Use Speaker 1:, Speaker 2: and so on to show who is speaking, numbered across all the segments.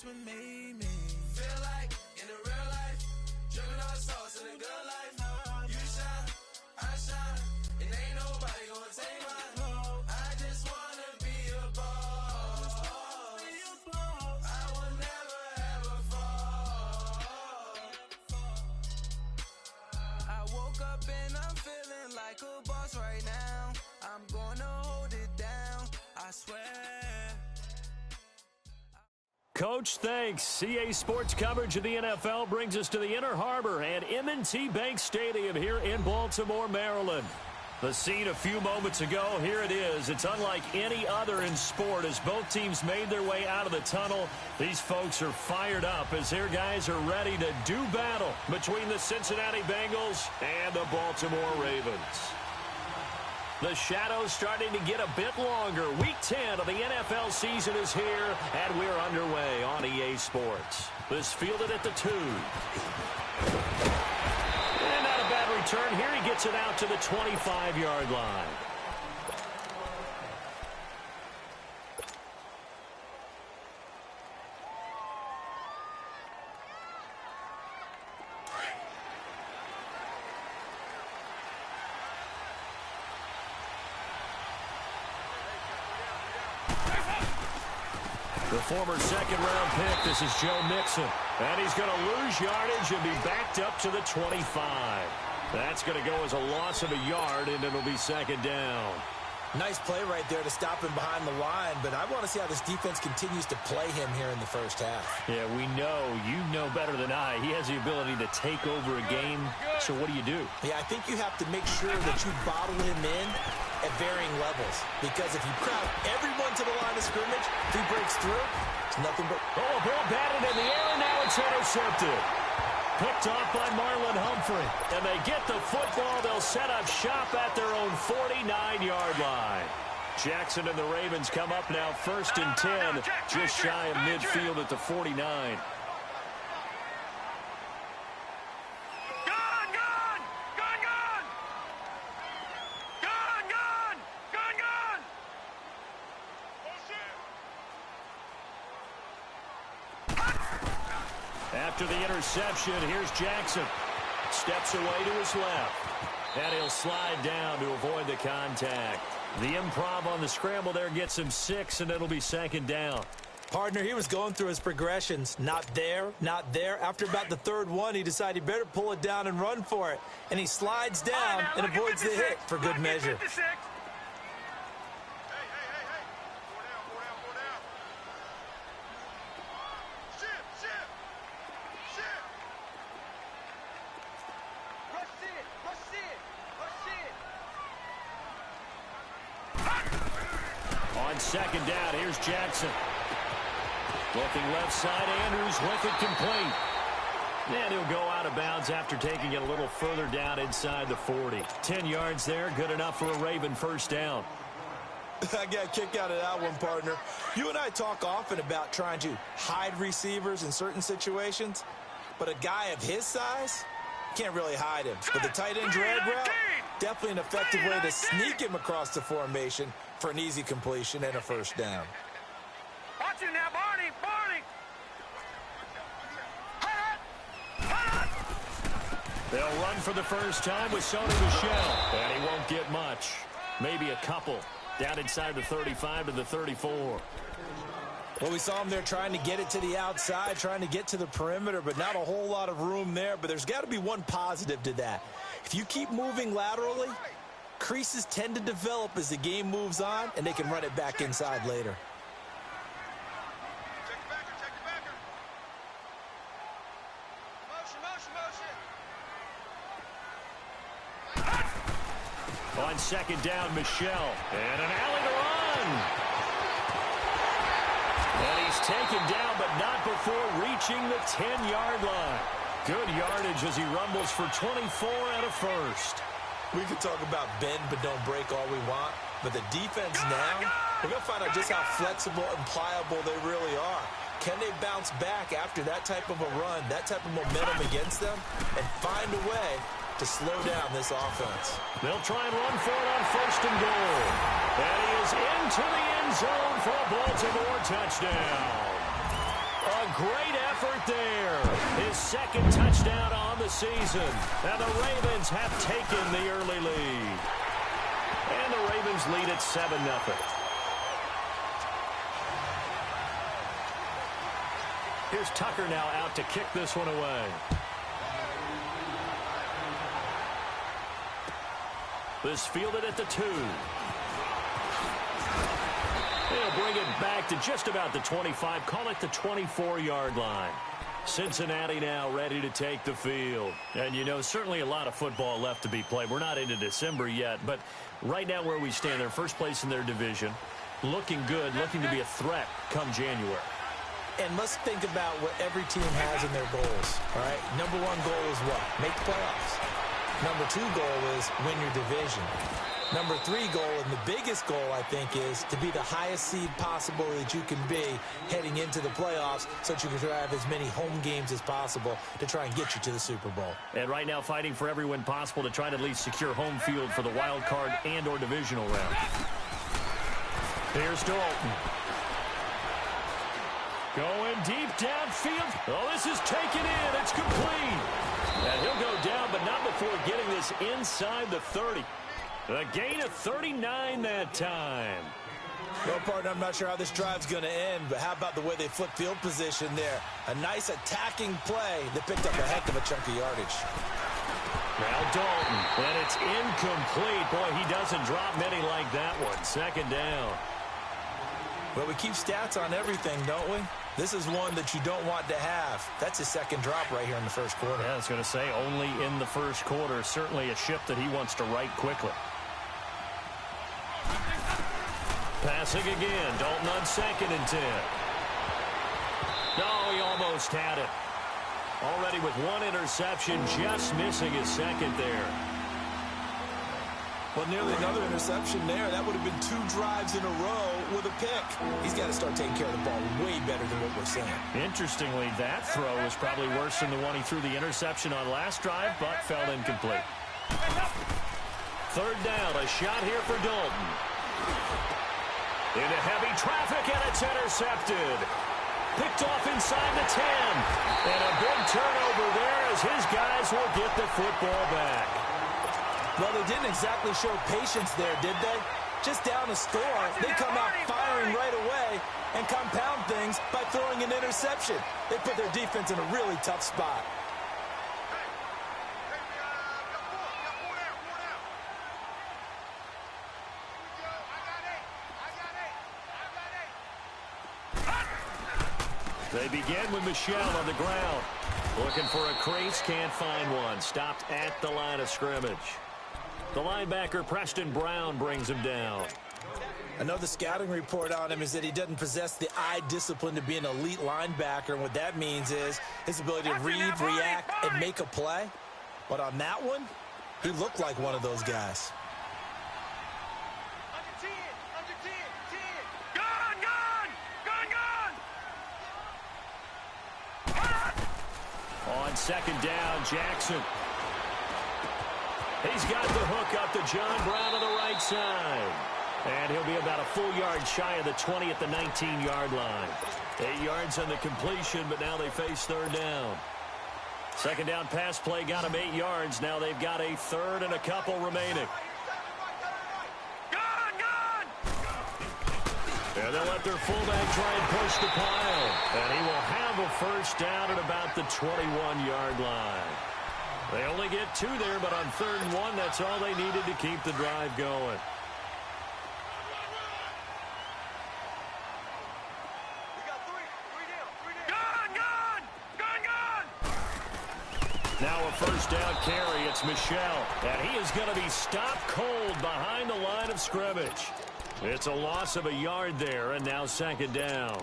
Speaker 1: that's what made me feel like in the real life, dripping on sauce in the good life. You shine, I shine, and ain't nobody gonna take mine. I just wanna be a boss. I will never ever fall. I woke up and I'm feeling like a boss right now. I'm gonna hold it down, I swear.
Speaker 2: Coach, thanks. CA Sports coverage of the NFL brings us to the Inner Harbor and M&T Bank Stadium here in Baltimore, Maryland. The scene a few moments ago, here it is. It's unlike any other in sport as both teams made their way out of the tunnel. These folks are fired up as their guys are ready to do battle between the Cincinnati Bengals and the Baltimore Ravens. The shadow's starting to get a bit longer. Week 10 of the NFL season is here, and we're underway on EA Sports. This fielded at the 2. And not a bad return here. He gets it out to the 25-yard line. The former second-round pick, this is Joe Mixon. And he's going to lose yardage and be backed up to the 25. That's going to go as a loss of a yard, and it'll be second down.
Speaker 3: Nice play right there to stop him behind the line, but I want to see how this defense continues to play him here in the first half.
Speaker 2: Yeah, we know. You know better than I. He has the ability to take over a game, so what do you do?
Speaker 3: Yeah, I think you have to make sure that you bottle him in at varying levels, because if you crowd everyone to the line of scrimmage, if he breaks through, it's nothing but...
Speaker 2: Oh, a ball batted in the air, and now it's intercepted. Picked off by Marlon Humphrey. And they get the football. They'll set up shop at their own 49-yard line. Jackson and the Ravens come up now 1st and 10, just shy of midfield at the 49. After the interception, here's Jackson. Steps away to his left. And he'll slide down to avoid the contact. The improv on the scramble there gets him 6, and it'll be second down.
Speaker 3: Partner, he was going through his progressions. Not there, not there. After about the third one, he decided he better pull it down and run for it. And he slides down and avoids the hit for good measure.
Speaker 2: On second down, here's Jackson. Looking left side, Andrews with it complete. And he'll go out of bounds after taking it a little further down inside the 40. 10 yards there, good enough for a Raven first down.
Speaker 3: I got a kick out of that one, partner. You and I talk often about trying to hide receivers in certain situations, but a guy of his size can't really hide him. But the tight end drag route, definitely an effective way to sneak him across the formation for an easy completion and a first down.
Speaker 4: Watch it now, Barney!
Speaker 2: They'll run for the first time with Sony Michel, and he won't get much. Maybe a couple. Down inside the 35 to the 34.
Speaker 3: Well, we saw him there trying to get it to the outside, trying to get to the perimeter, but not a whole lot of room there. But there's got to be one positive to that. If you keep moving laterally, creases tend to develop as the game moves on, and they can run it back inside later.
Speaker 2: On second down, Michel. And an alley to run. And he's taken down, but not before reaching the 10-yard line. Good yardage as he rumbles for 24 and a first.
Speaker 3: We could talk about bend but don't break all we want, but the defense now, we're going to find out just how flexible and pliable they really are. Can they bounce back after that type of a run, that type of momentum against them, and find a way to slow down this offense?
Speaker 2: They'll try and run for it on 1st and goal. And he is into the end zone for a Baltimore touchdown. A great effort there. His second touchdown on the season. And the Ravens have taken the early lead. And the Ravens lead at 7-0. Here's Tucker now out to kick this one away. This fielded at the 2. They'll bring it back to just about the 25. Call it the 24-yard line. Cincinnati now ready to take the field. And, you know, certainly a lot of football left to be played. We're not into December yet, but right now where we stand, they're first place in their division. Looking good, looking to be a threat come January.
Speaker 3: And let's think about what every team has in their goals, all right? Number one goal is what? Make the playoffs. Number 2 goal is win your division. Number 3 goal, and the biggest goal, I think, is to be the highest seed possible that you can be heading into the playoffs so that you can have as many home games as possible to try and get you to the Super Bowl.
Speaker 2: And right now fighting for every win possible to try to at least secure home field for the wild card and or divisional round. Here's Dalton. Going deep downfield. Oh, this is taken in. It's complete. And he'll go down, but not before getting this inside the 30. A gain of 39 that time.
Speaker 3: Well, partner, I'm not sure how this drive's going to end, but how about the way they flip field position there? A nice attacking play that picked up a heck of a chunk of yardage.
Speaker 2: Now Dalton, and it's incomplete. Boy, he doesn't drop many like that one. Second down.
Speaker 3: Well, we keep stats on everything, don't we? This is one that you don't want to have. That's his second drop right here in the first quarter.
Speaker 2: Yeah, I was going to say only in the first quarter. Certainly a ship that he wants to right quickly. Passing again. Dalton on 2nd and 10. No, he almost had it. Already with 1 interception, just missing his second there.
Speaker 3: Well, nearly another interception there. That would have been 2 drives in a row with a pick. He's got to start taking care of the ball way better than what we're seeing.
Speaker 2: Interestingly, that throw was probably worse than the one he threw the interception on last drive, but fell incomplete. 3rd down, a shot here for Dalton. Into heavy traffic, and it's intercepted. Picked off inside the 10. And a big turnover there as his guys will get the football back.
Speaker 3: Well, they didn't exactly show patience there, did they? Just down a score, they come out firing right away and compound things by throwing an interception. They put their defense in a really tough spot.
Speaker 2: They begin with Michelle on the ground. Looking for a crease, can't find one. Stopped at the line of scrimmage. The linebacker, Preston Brown, brings him down.
Speaker 3: I know the scouting report on him is that he doesn't possess the eye discipline to be an elite linebacker. And what that means is his ability to read, react, and make a play. But on that one, he looked like one of those guys.
Speaker 2: On 2nd down, Jackson. He's got the hook up to John Brown on the right side. And he'll be about a full yard shy of the 20 at the 19-yard line. 8 yards on the completion, but now they face 3rd down. 2nd down pass play got him 8 yards. Now they've got a 3rd and a couple remaining. And they'll let their fullback try and push the pile. And he will have a 1st down at about the 21-yard line. They only get 2 there, but on 3rd and 1, that's all they needed to keep the drive going. Now a 1st down carry. It's Michelle. And he is going to be stopped cold behind the line of scrimmage. It's a loss of a yard there, and now 2nd down.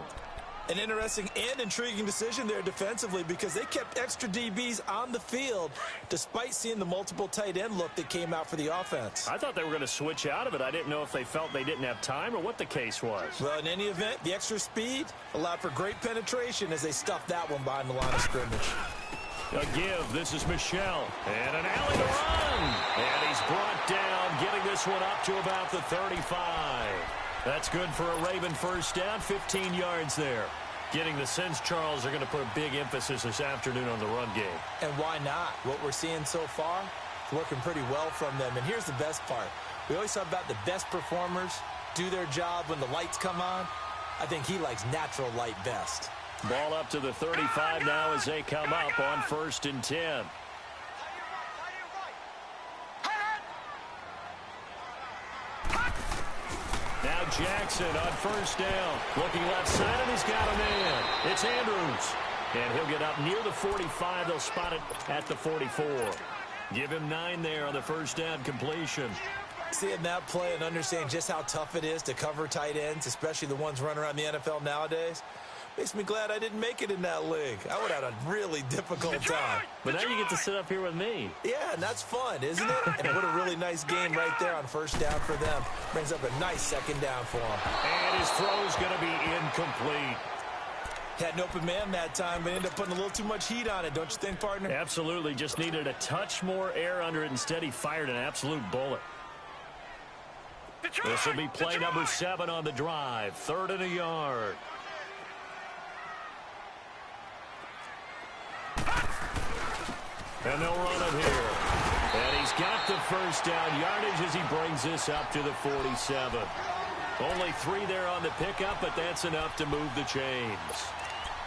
Speaker 3: An interesting and intriguing decision there defensively because they kept extra DBs on the field despite seeing the multiple tight end look that came out for the offense.
Speaker 2: I thought they were going to switch out of it. I didn't know if they felt they didn't have time or what the case was.
Speaker 3: Well, in any event, the extra speed allowed for great penetration as they stuffed that one behind the line of scrimmage.
Speaker 2: A give. This is Michelle. And an alley to run. And he's brought down, getting this one up to about the 35. That's good for a Raven 1st down, 15 yards there. Getting the sense, Charles, they're going to put a big emphasis this afternoon on the run game.
Speaker 3: And why not? What we're seeing so far is working pretty well from them. And here's the best part. We always talk about the best performers do their job when the lights come on. I think he likes natural light best.
Speaker 2: Ball up to the 35 now as they come up on 1st and 10. Now Jackson on 1st down. Looking left side, and he's got a man. It's Andrews. And he'll get up near the 45. They'll spot it at the 44. Give him 9 there on the 1st down completion.
Speaker 3: Seeing that play and understanding just how tough it is to cover tight ends, especially the ones running around the NFL nowadays, makes me glad I didn't make it in that league. I would have had a really difficult time.
Speaker 2: But now you get to sit up here with me.
Speaker 3: Yeah, and that's fun, isn't it? And what a really nice game right there on 1st down for them. Brings up a nice 2nd down for him.
Speaker 2: And his throw's going to be incomplete.
Speaker 3: Had an open man that time, but ended up putting a little too much heat on it, don't you think, partner?
Speaker 2: Absolutely. Just needed a touch more air under it. Instead, he fired an absolute bullet. This will be play number 7 on the drive. 3rd and a yard. And they'll run it here. And he's got the 1st down yardage as he brings this up to the 47. Only 3 there on the pickup, but that's enough to move the chains.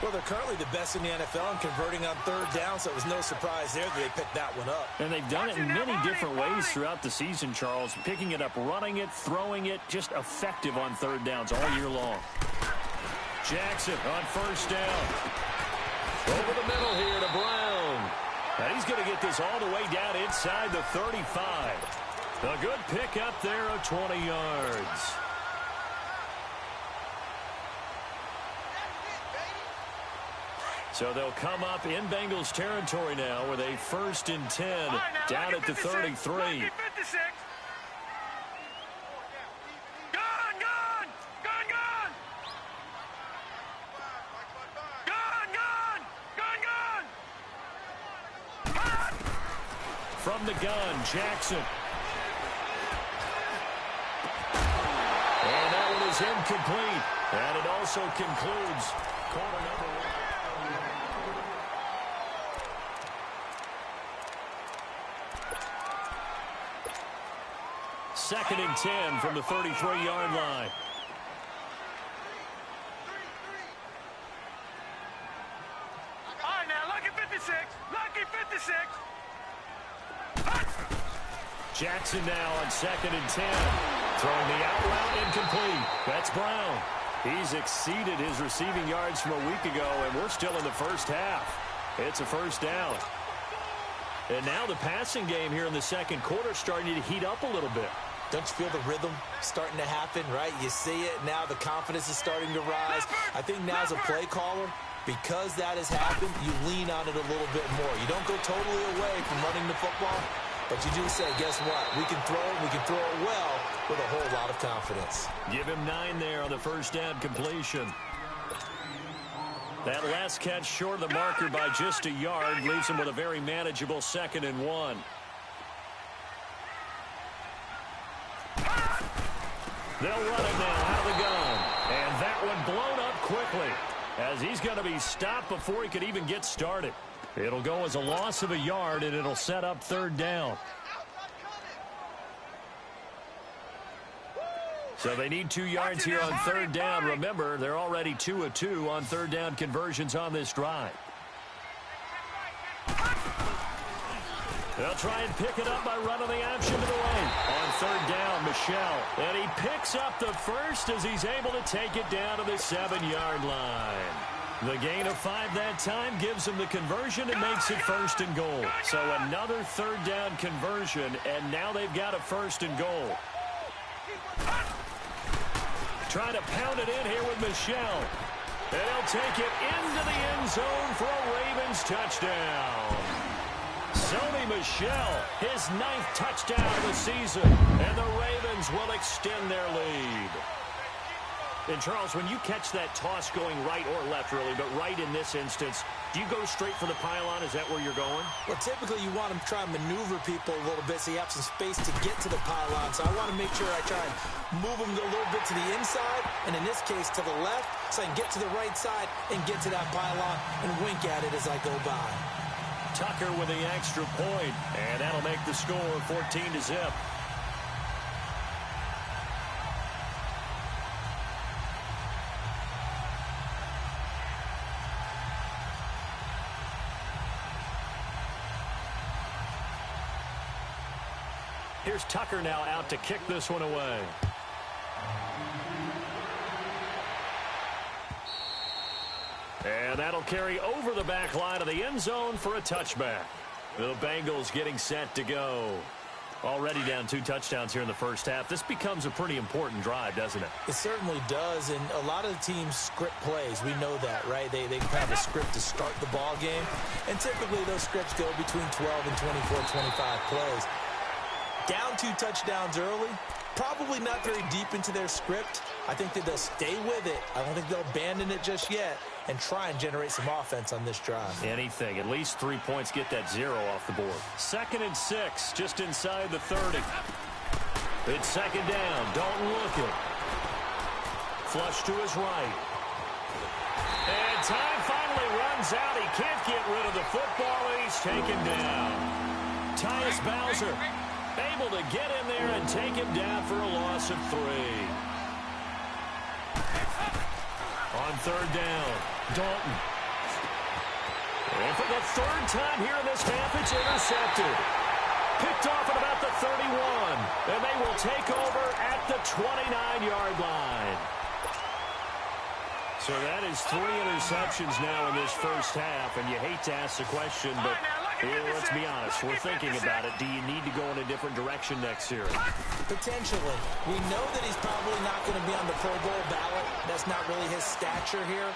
Speaker 3: Well, they're currently the best in the NFL in converting on 3rd down, so it was no surprise there that they picked that one up.
Speaker 2: And they've done it in many different ways throughout the season, Charles. Picking it up, running it, throwing it, just effective on 3rd downs all year long. Jackson on 1st down. Over the middle here to Brown. And he's going to get this all the way down inside the 35. A good pickup there of 20 yards. So they'll come up in Bengals territory now with a 1st and 10 down at the 33.
Speaker 4: Gun, gun! Gun, gun! Gun, gun! Gun, gun!
Speaker 2: From the gun, Jackson. And that one is incomplete. And it also concludes quarter number 1. 2nd and 10 from the 33-yard line.
Speaker 4: All right, now, lucky 56. Lucky 56.
Speaker 2: Jackson now on 2nd and 10. Throwing the out route incomplete. That's Brown. He's exceeded his receiving yards from a week ago, and we're still in the 1st half. It's a 1st down. And now the passing game here in the 2nd quarter starting to heat up a little bit.
Speaker 3: Don't you feel the rhythm starting to happen, right? You see it, now the confidence is starting to rise. I think now as a play caller, because that has happened, you lean on it a little bit more. You don't go totally away from running the football, but you do say, guess what? We can throw it, we can throw it well with a whole lot of confidence.
Speaker 2: Give him 9 there on the 1st down completion. That last catch short of the marker by just a yard leaves him with a very manageable 2nd and 1. They'll run it now out of the gun. And that one blown up quickly as he's going to be stopped before he could even get started. It'll go as a loss of a yard, and it'll set up 3rd down. So they need 2 yards here on 3rd down. Remember, they're already 2 of 2 on 3rd down conversions on this drive. They'll try and pick it up by running the option to the right. On 3rd down, Michel. And he picks up the 1st as he's able to take it down to the 7-yard line. The gain of 5 that time gives him the conversion and makes it 1st and goal. So another 3rd down conversion, and now they've got a 1st and goal. Trying to pound it in here with Michel. And he'll take it into the end zone for a Ravens touchdown. Sony Michel, his 9th touchdown of the season, and the Ravens will extend their lead. And, Charles, when you catch that toss going right or left, really, but right in this instance, do you go straight for the pylon? Is that where you're going?
Speaker 3: Well, typically you want to try and maneuver people a little bit so you have some space to get to the pylon. So I want to make sure I try and move them a little bit to the inside, and in this case to the left, so I can get to the right side and get to that pylon and wink at it as I go by.
Speaker 2: Tucker with the extra point, and that'll make the score 14-0. Here's Tucker now out to kick this one away. And that'll carry over the back line of the end zone for a touchback. The Bengals getting set to go. Already down 2 touchdowns here in the first half. This becomes a pretty important drive, doesn't it?
Speaker 3: It certainly does, and a lot of the teams script plays. We know that, right? They have a script to start the ball game, and typically those scripts go between 12 and 24, 25 plays. Down 2 touchdowns early, probably not very deep into their script. I think that they'll stay with it. I don't think they'll abandon it just yet and try and generate some offense on this drive.
Speaker 2: Anything. At least 3 points, get that 0 off the board. 2nd and 6, just inside the 30. It's 2nd down. Dalton looking. Flush to his right. And time finally runs out. He can't get rid of the football, and he's taken down. Tyus Bowser able to get in there and take him down for a loss of 3. On 3rd down, Dalton. And for the 3rd time here in this half, it's intercepted. Picked off at about the 31. And they will take over at the 29-yard line. So that is 3 interceptions now in this first half. And you hate to ask the question, but let's be honest, we're thinking about it. Do you need to go in a different direction next year?
Speaker 3: Potentially. We know that he's probably not going to be on the Pro Bowl ballot. That's not really his stature here.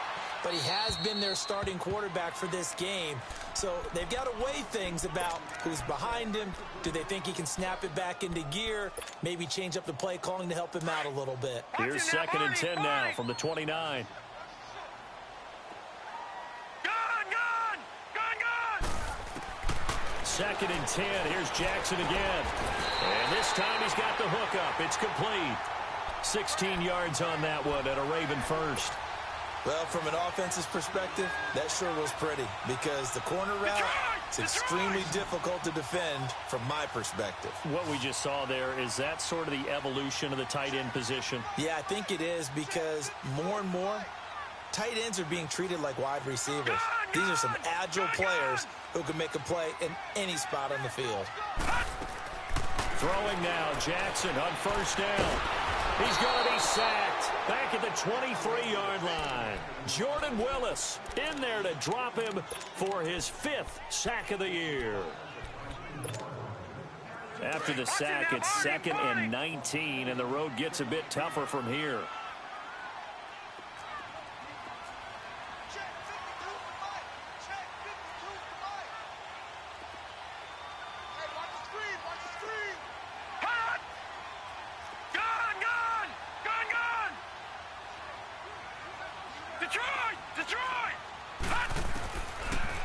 Speaker 3: But he has been their starting quarterback for this game. So they've got to weigh things about who's behind him. Do they think he can snap it back into gear? Maybe change up the play calling to help him out a little bit.
Speaker 2: Here's 2nd and 10 now from the 29. Second and 10. Here's Jackson again. And this time he's got the hook up. It's complete. 16 yards on that one and a Raven first.
Speaker 3: Well, from an offensive perspective, that sure was pretty because the corner route is extremely difficult to defend from my perspective.
Speaker 2: What we just saw there, is that sort of the evolution of the tight end position?
Speaker 3: Yeah, I think it is because more and more tight ends are being treated like wide receivers. These are some agile players who can make a play in any spot on the field.
Speaker 2: Throwing now, Jackson on 1st down. He's going to be sacked back at the 23-yard line. Jordan Willis in there to drop him for his 5th sack of the year. After the sack, it's 2nd and 19, and the road gets a bit tougher from here.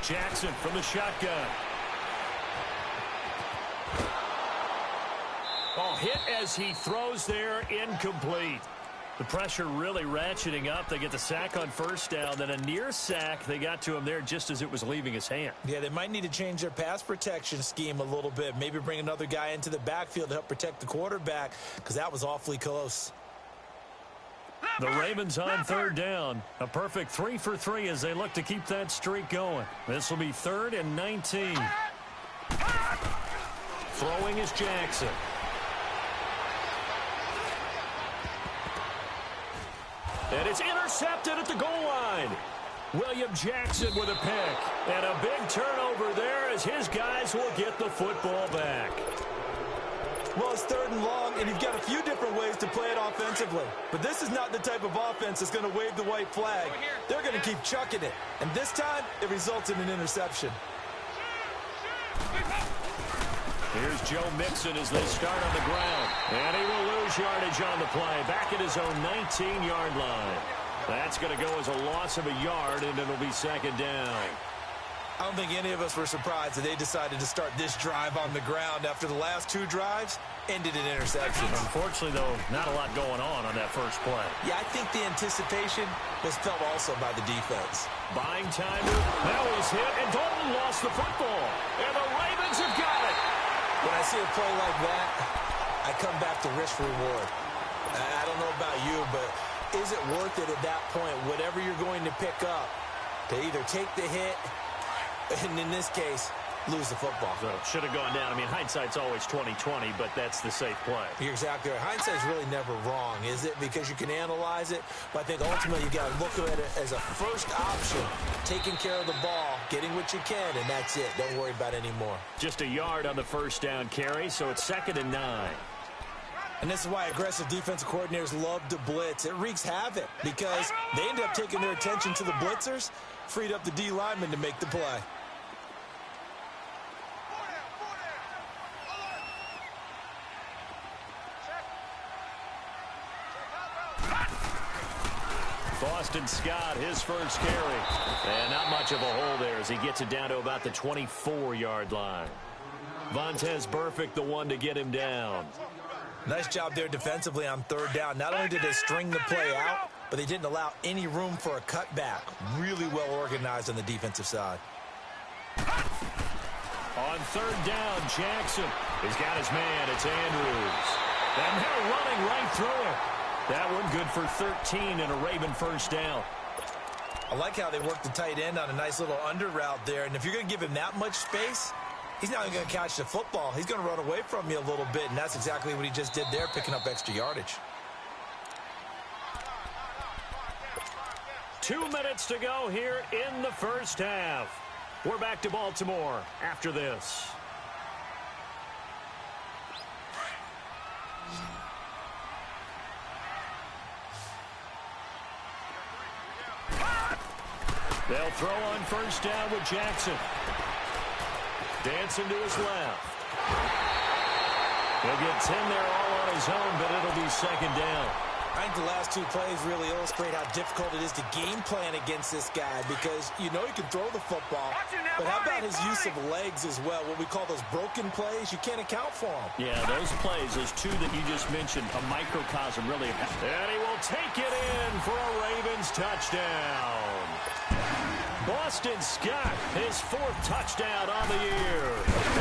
Speaker 2: Jackson from the shotgun. Oh, hit as he throws there, incomplete. The pressure really ratcheting up. They get the sack on 1st down, then a near sack. They got to him there just as it was leaving his hand.
Speaker 3: Yeah, they might need to change their pass protection scheme a little bit. Maybe bring another guy into the backfield to help protect the quarterback because that was awfully close.
Speaker 2: The Ravens on 3rd down. A perfect 3 for 3 as they look to keep that streak going. This will be 3rd and 19. Throwing is Jackson. And it's intercepted at the goal line. William Jackson with a pick. And a big turnover there as his guys will get the football back.
Speaker 3: Well, it's 3rd and long, and you've got a few different ways to play it offensively. But this is not the type of offense that's going to wave the white flag. They're going to keep chucking it. And this time, it results in an interception.
Speaker 2: Here's Joe Mixon as they start on the ground. And he will lose yardage on the play. Back at his own 19-yard line. That's going to go as a loss of a yard, and it'll be second down.
Speaker 3: I don't think any of us were surprised that they decided to start this drive on the ground after the last two drives ended in interceptions.
Speaker 2: Unfortunately, though, not a lot going on that first play.
Speaker 3: Yeah, I think the anticipation was felt also by the defense.
Speaker 2: Buying time. Now he's hit, and Dalton lost the football. And the Ravens have got it.
Speaker 3: When I see a play like that, I come back to risk-reward. I don't know about you, but is it worth it at that point, whatever you're going to pick up, to either take the hit, and in this case, lose the football?
Speaker 2: So it should have gone down. I mean, hindsight's always 20/20, but that's the safe play.
Speaker 3: You're exactly right. Hindsight's really never wrong, is it? Because you can analyze it, but I think ultimately you got to look at it as a first option, taking care of the ball, getting what you can, and that's it. Don't worry about it anymore.
Speaker 2: Just a yard on the first down carry, so it's 2nd and 9.
Speaker 3: And this is why aggressive defensive coordinators love to blitz. It wreaks havoc because they end up taking their attention to the blitzers, freed up the D lineman to make the play.
Speaker 2: Boston Scott, his first carry. And not much of a hole there as he gets it down to about the 24-yard line. Vontaze Burfict, the one to get him down.
Speaker 3: Nice job there defensively on 3rd down. Not only did they string the play out, but they didn't allow any room for a cutback. Really well organized on the defensive side.
Speaker 2: On 3rd down, Jackson. He's got his man. It's Andrews. And they're running right through it. That one good for 13 and a Raven first down.
Speaker 3: I like how they work the tight end on a nice little under route there. And if you're going to give him that much space, he's not even going to catch the football. He's going to run away from you a little bit, and that's exactly what he just did there, picking up extra yardage.
Speaker 2: 2 minutes to go here in the first half. We're back to Baltimore after this. They'll throw on first down with Jackson. Dancing to his left. He'll get 10 there all on his own, but it'll be second down.
Speaker 3: I think the last two plays really illustrate how difficult it is to game plan against this guy because you know he can throw the football, but how about his use of legs as well? What we call those broken plays, you can't account for them.
Speaker 2: Yeah, those plays, those two that you just mentioned, a microcosm really. And he will take it in for a Ravens touchdown. Boston Scott, his 4th touchdown on the year.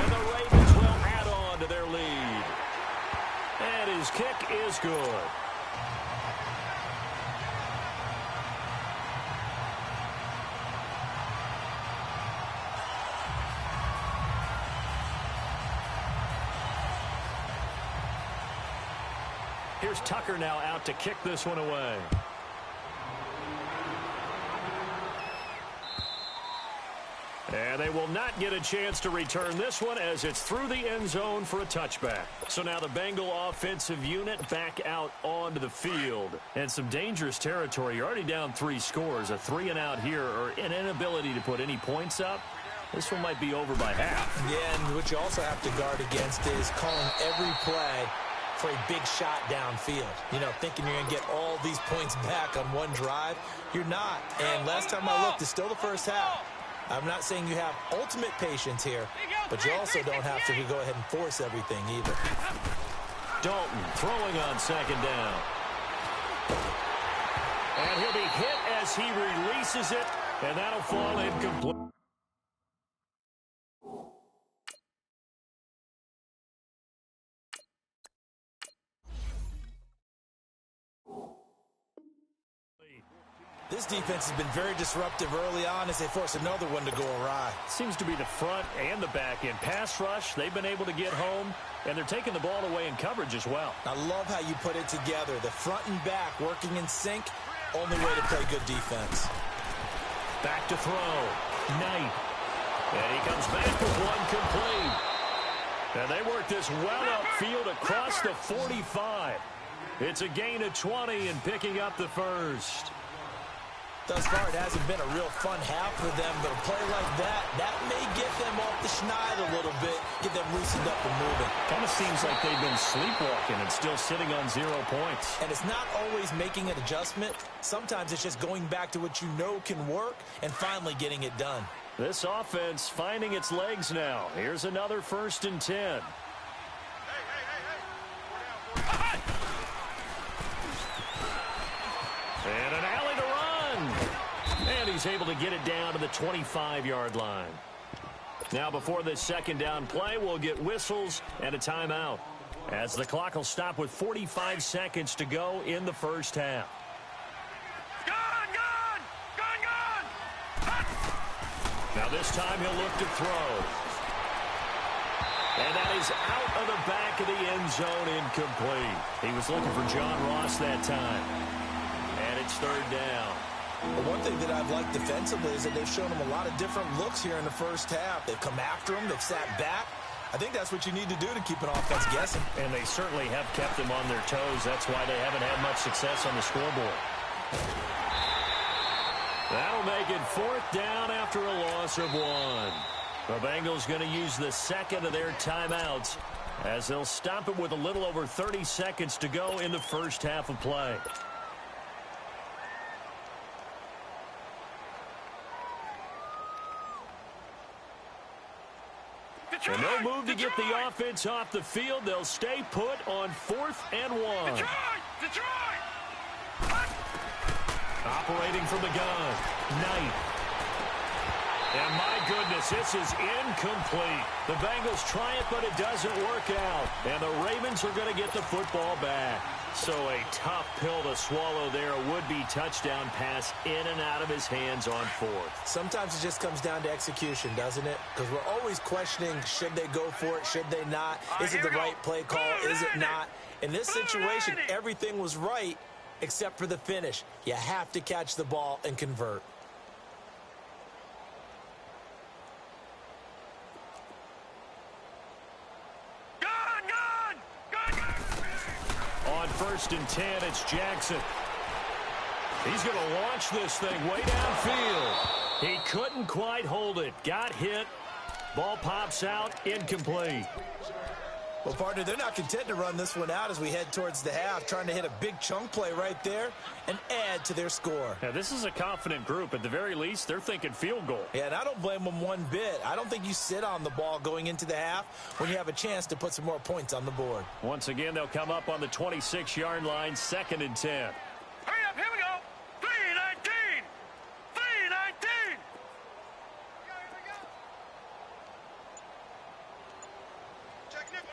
Speaker 2: And the Ravens will add on to their lead. And his kick is good. Here's Tucker now out to kick this one away. And they will not get a chance to return this one as it's through the end zone for a touchback. So now the Bengal offensive unit back out onto the field. And some dangerous territory. You're already down 3 scores. A 3-and-out here or an inability to put any points up. This one might be over by half.
Speaker 3: Yeah, and what you also have to guard against is calling every play for a big shot downfield. You know, thinking you're going to get all these points back on one drive. You're not. And last time I looked, it's still the first half. I'm not saying you have ultimate patience here, but you also don't have to go ahead and force everything either.
Speaker 2: Dalton throwing on second down. And he'll be hit as he releases it, and that'll fall incomplete.
Speaker 3: This defense has been very disruptive early on as they force another one to go awry.
Speaker 2: Seems to be the front and the back end. Pass rush, they've been able to get home, and they're taking the ball away in coverage as well.
Speaker 3: I love how you put it together. The front and back working in sync, only way to play good defense.
Speaker 2: Back to throw. Knight. And he comes back with one complete. And they work this well upfield across the 45. It's a gain of 20 and picking up the first.
Speaker 3: Thus far, it hasn't been a real fun half for them, but a play like that may get them off the schneid a little bit, get them loosened up and moving.
Speaker 2: Kind of seems like they've been sleepwalking and still sitting on 0 points.
Speaker 3: And it's not always making an adjustment. Sometimes it's just going back to what you know can work and finally getting it done.
Speaker 2: This offense finding its legs now. Here's another 1st and 10. And an alley to run. And he's able to get it down to the 25-yard line. Now before this 2nd down play, we'll get whistles and a timeout, as the clock will stop with 45 seconds to go in the 1st half. Now this time he'll look to throw. And that is out of the back of the end zone, incomplete. He was looking for John Ross that time. And it's 3rd down.
Speaker 3: Well, one thing that I've liked defensively is that they've shown him a lot of different looks here in the 1st half. They've come after him. They've sat back. I think that's what you need to do to keep an offense guessing.
Speaker 2: And they certainly have kept them on their toes. That's why they haven't had much success on the scoreboard. That'll make it 4th down after a loss of 1. The Bengals going to use the 2nd of their timeouts, as they'll stop it with a little over 30 seconds to go in the 1st half of play.
Speaker 4: Detroit,
Speaker 2: And they'll move to
Speaker 4: Detroit,
Speaker 2: get the offense off the field. They'll stay put on 4th and 1.
Speaker 4: Detroit!
Speaker 2: Operating from the gun, Knight. And my goodness, this is incomplete. The Bengals try it, but it doesn't work out. And the Ravens are going to get the football back. So a tough pill to swallow there. A would-be touchdown pass in and out of his hands on 4th.
Speaker 3: Sometimes it just comes down to execution, doesn't it? Because we're always questioning, should they go for it? Should they not? Is it the right play call? Is it not? In this situation, everything was right except for the finish. You have to catch the ball and convert.
Speaker 2: On 1st and 10, it's Jackson. He's going to launch this thing way downfield. He couldn't quite hold it. Got hit. Ball pops out. Incomplete.
Speaker 3: Well, partner, they're not content to run this one out as we head towards the half, trying to hit a big chunk play right there and add to their score.
Speaker 2: Now, this is a confident group. At the very least, they're thinking field goal.
Speaker 3: Yeah, and I don't blame them one bit. I don't think you sit on the ball going into the half when you have a chance to put some more points on the board.
Speaker 2: Once again, they'll come up on the 26-yard line, 2nd and 10.
Speaker 4: Hurry up, here we go. 3:19. 3:19.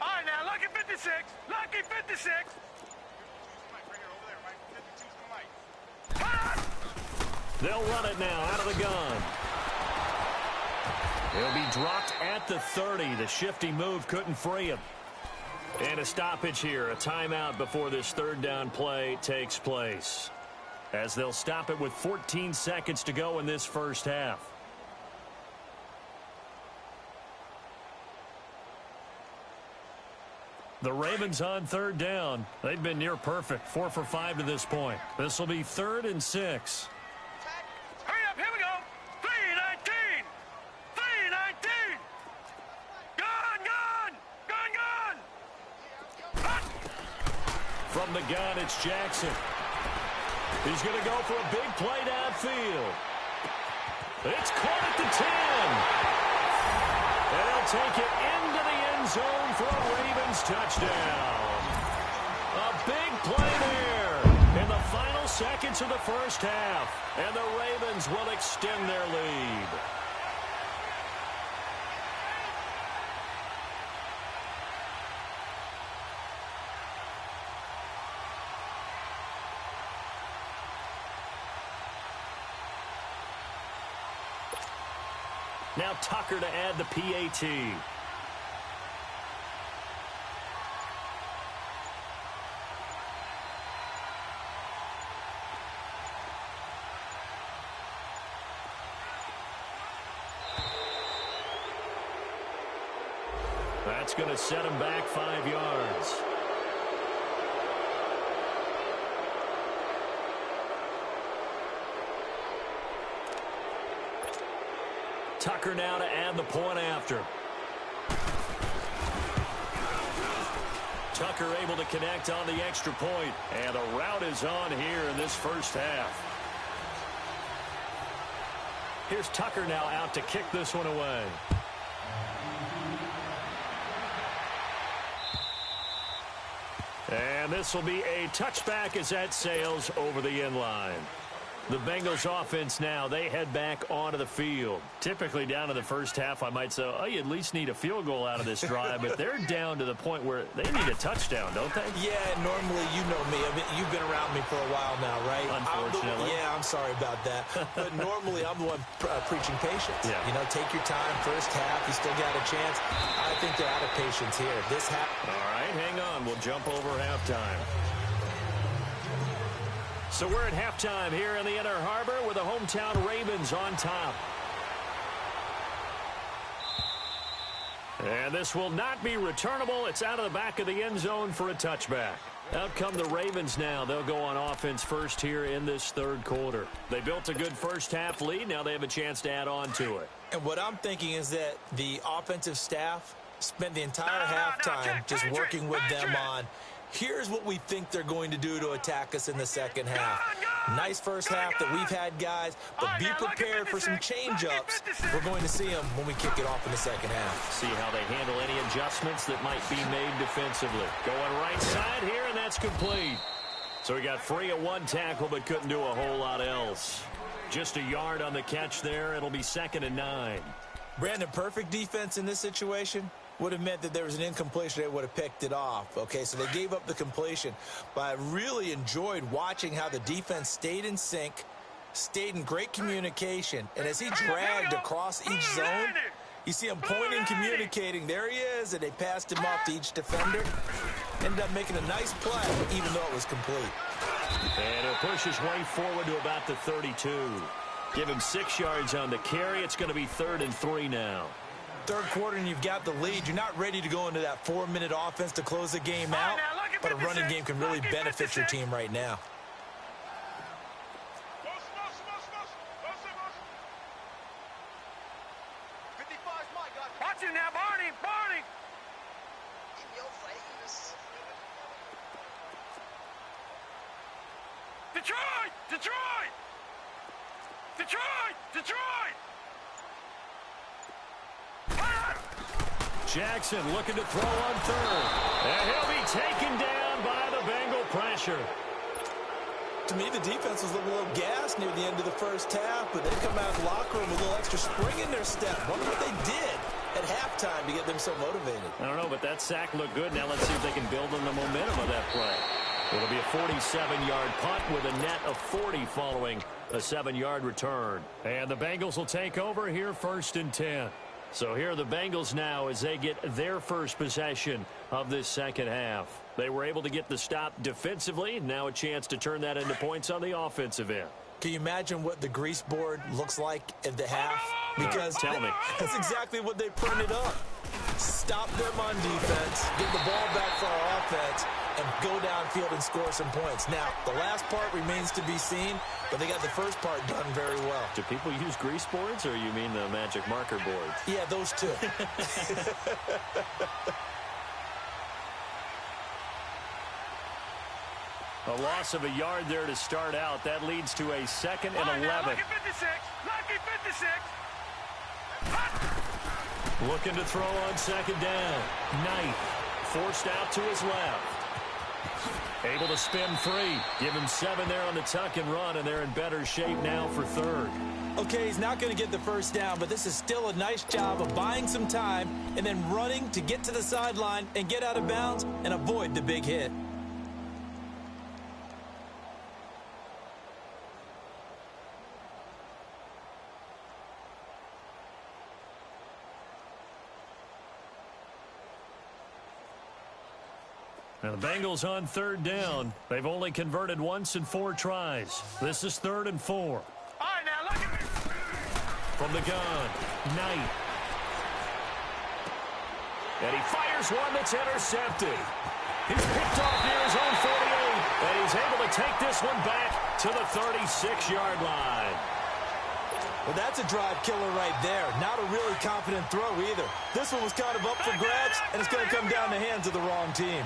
Speaker 4: All right, now, lucky 56. Lucky 56.
Speaker 2: They'll run it now out of the gun. He'll be dropped at the 30. The shifty move couldn't free him. And a stoppage here, a timeout before this 3rd down play takes place, as they'll stop it with 14 seconds to go in this 1st half. The Ravens on 3rd down. They've been near perfect, 4 for 5 to this point. This will be 3rd and 6.
Speaker 4: Hurry up, here we go. 3:19. 3:19. Gun.
Speaker 2: From the gun, it's Jackson. He's going to go for a big play downfield. It's caught at the 10. And they'll take it into the end zone for a Ravens touchdown. A big play there in the final seconds of the 1st half. And the Ravens will extend their lead. Now Tucker to add the PAT. That's going to set him back 5 yards. Tucker now to add the point after. Tucker able to connect on the extra point. And a rout is on here in this first half. Here's Tucker now out to kick this one away. And this will be a touchback as that sails over the end line. The Bengals offense now, they head back onto the field. Typically down to the first half, I might say, oh, you at least need a field goal out of this drive, but they're down to the point where they need a touchdown, don't they?
Speaker 3: Yeah, normally, you know me. I mean, you've been around me for a while now, right?
Speaker 2: Unfortunately.
Speaker 3: I'm sorry about that. But normally, I'm the one preaching patience.
Speaker 2: Yeah.
Speaker 3: You know, take your time. First half, you still got a chance. I think they're out of patience here. This half.
Speaker 2: All right, hang on. We'll jump over halftime. So we're at halftime here in the Inner Harbor with the hometown Ravens on top. And this will not be returnable. It's out of the back of the end zone for a touchback. Out come the Ravens now. They'll go on offense first here in this third quarter. They built a good first half lead. Now they have a chance to add on to it.
Speaker 3: And what I'm thinking is that the offensive staff spent the entire halftime just working with them on, here's what we think they're going to do to attack us in the second half. Nice first half that we've had, guys, but be prepared for some change-ups. We're going to see them when we kick it off in the second half.
Speaker 2: See how they handle any adjustments that might be made defensively. Going right side here, and that's complete. So he got free of one tackle, but couldn't do a whole lot else. Just a yard on the catch there. It'll be 2nd and 9.
Speaker 3: Brandon, perfect defense in this situation would have meant that there was an incompletion. They would have picked it off. Okay, so they gave up the completion. But I really enjoyed watching how the defense stayed in sync, stayed in great communication. And as he dragged across each zone, you see him pointing, communicating. There he is, and they passed him off to each defender. Ended up making a nice play, even though it was complete.
Speaker 2: And he'll push his way forward to about the 32. Give him 6 yards on the carry. It's going to be 3rd and 3 now.
Speaker 3: Third quarter and you've got the lead. You're not ready to go into that 4-minute offense to close the game out, but a running game can really benefit your team right now.
Speaker 4: Watch him now, Barney, Barney.
Speaker 5: In your face.
Speaker 4: Detroit, Detroit, Detroit, Detroit.
Speaker 2: Jackson looking to throw on 3rd. And he'll be taken down by the Bengal pressure.
Speaker 3: To me, the defense was a little gassed near the end of the first half, but they come out of the locker room with a little extra spring in their step. Wonder what they did at halftime to get them so motivated.
Speaker 2: I don't know, but that sack looked good. Now let's see if they can build on the momentum of that play. It'll be a 47-yard punt with a net of 40 following a 7-yard return. And the Bengals will take over here 1st and 10. So here are the Bengals now as they get their first possession of this second half. They were able to get the stop defensively. Now a chance to turn that into points on the offensive end.
Speaker 3: Can you imagine what the grease board looks like at the half? Because
Speaker 2: Tell me.
Speaker 3: that's exactly what they printed up. Stop them on defense, get the ball back for our offense, and go downfield and score some points. Now, the last part remains to be seen, but they got the first part done very well.
Speaker 2: Do people use grease boards, or you mean the magic marker boards?
Speaker 3: Yeah, those two.
Speaker 2: A loss of a yard there to start out. That leads to a 2nd and 11.
Speaker 4: Lucky 56, lucky 56.
Speaker 2: Looking to throw on 2nd down. Knight forced out to his left. Able to spin free. Give him 7 there on the tuck and run, and they're in better shape now for 3rd.
Speaker 3: Okay, he's not going to get the first down, but this is still a nice job of buying some time and then running to get to the sideline and get out of bounds and avoid the big hit.
Speaker 2: Now the Bengals on 3rd down. They've only converted once in 4 tries. This is 3rd and 4.
Speaker 4: All right, now, look at me.
Speaker 2: From the gun, Knight. And he fires one that's intercepted. He's picked off near his own 48, and he's able to take this one back to the 36-yard line.
Speaker 3: Well, that's a drive killer right there. Not a really confident throw either. This one was kind of up for grabs, and it's going to come down the hands of the wrong team.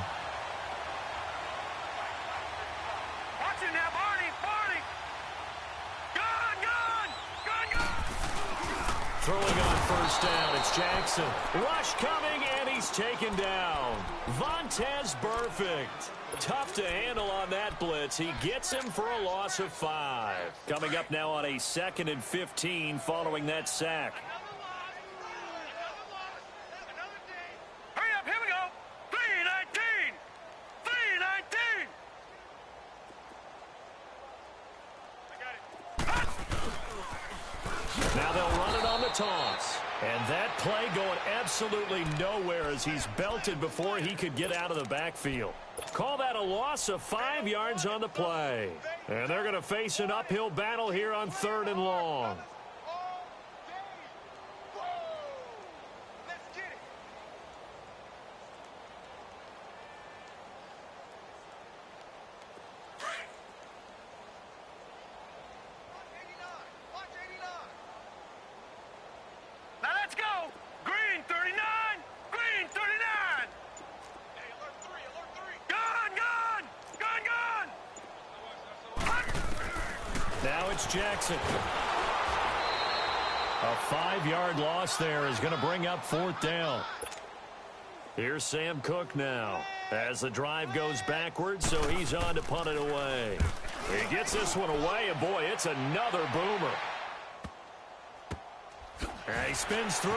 Speaker 4: Watch it now, Barney. Barney. Gun.
Speaker 2: Throwing on first down, it's Jackson. Rush coming, and he's taken down. Vontaze Burfict. Tough to handle on that blitz. He gets him for a loss of 5. Coming up now on a 2nd and 15 following that sack.
Speaker 4: Hurry up, here we go. 3:19. 3:19. I got it.
Speaker 2: Now they'll run it on the toss. And that play going absolutely nowhere as he's belted before he could get out of the backfield. Call that a loss of 5 yards on the play. And they're going to face an uphill battle here on 3rd and long.
Speaker 4: Let's get it. Watch 89. Now let's go. Green 39. Green 39. Hey, alert 3. Gun.
Speaker 2: Now it's Jackson. A 5-yard loss there is going to bring up 4th down. Here's Sam Cook now as the drive goes backwards, so he's on to punt it away. He gets this one away, and boy, it's another boomer. And he spins through.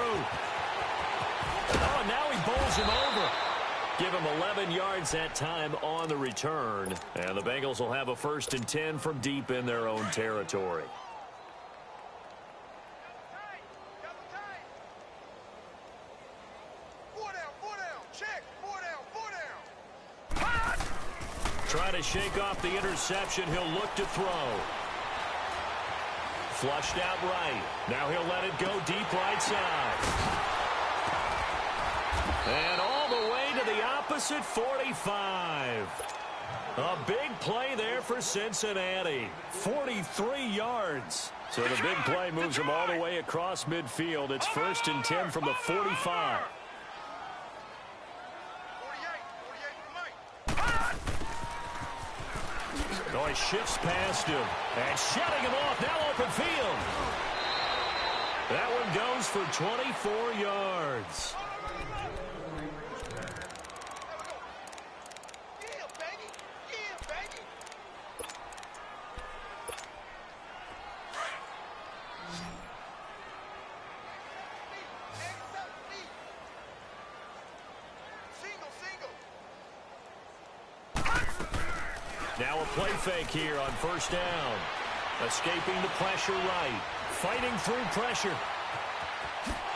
Speaker 2: Oh, and now he bowls him over. Give him 11 yards that time on the return. And the Bengals will have a 1st and 10 from deep in their own territory. Trying to shake off the interception. He'll look to throw. Flushed out right. Now he'll let it go deep right side. And all the way to the opposite 45. A big play there for Cincinnati. 43 yards. So the big play moves them all the way across midfield. It's 1st and 10 from the 45. Oh, he shifts past him. And shutting him off. Now open field. That one goes for 24 yards. Now a play fake here on 1st down. Escaping the pressure right. Fighting through pressure.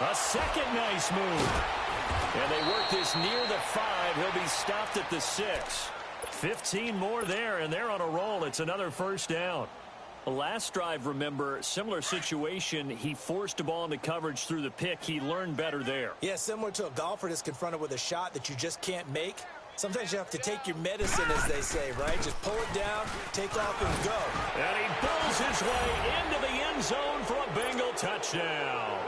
Speaker 2: A second nice move. And they work this near the 5. He'll be stopped at the 6. 15 more there, and they're on a roll. It's another 1st down. The last drive, remember, similar situation. He forced a ball into coverage through the pick. He learned better there.
Speaker 3: Yeah, similar to a golfer that's confronted with a shot that you just can't make. Sometimes you have to take your medicine, as they say, right? Just pull it down, take off, and go.
Speaker 2: And he pulls his way into the end zone for a Bengal touchdown.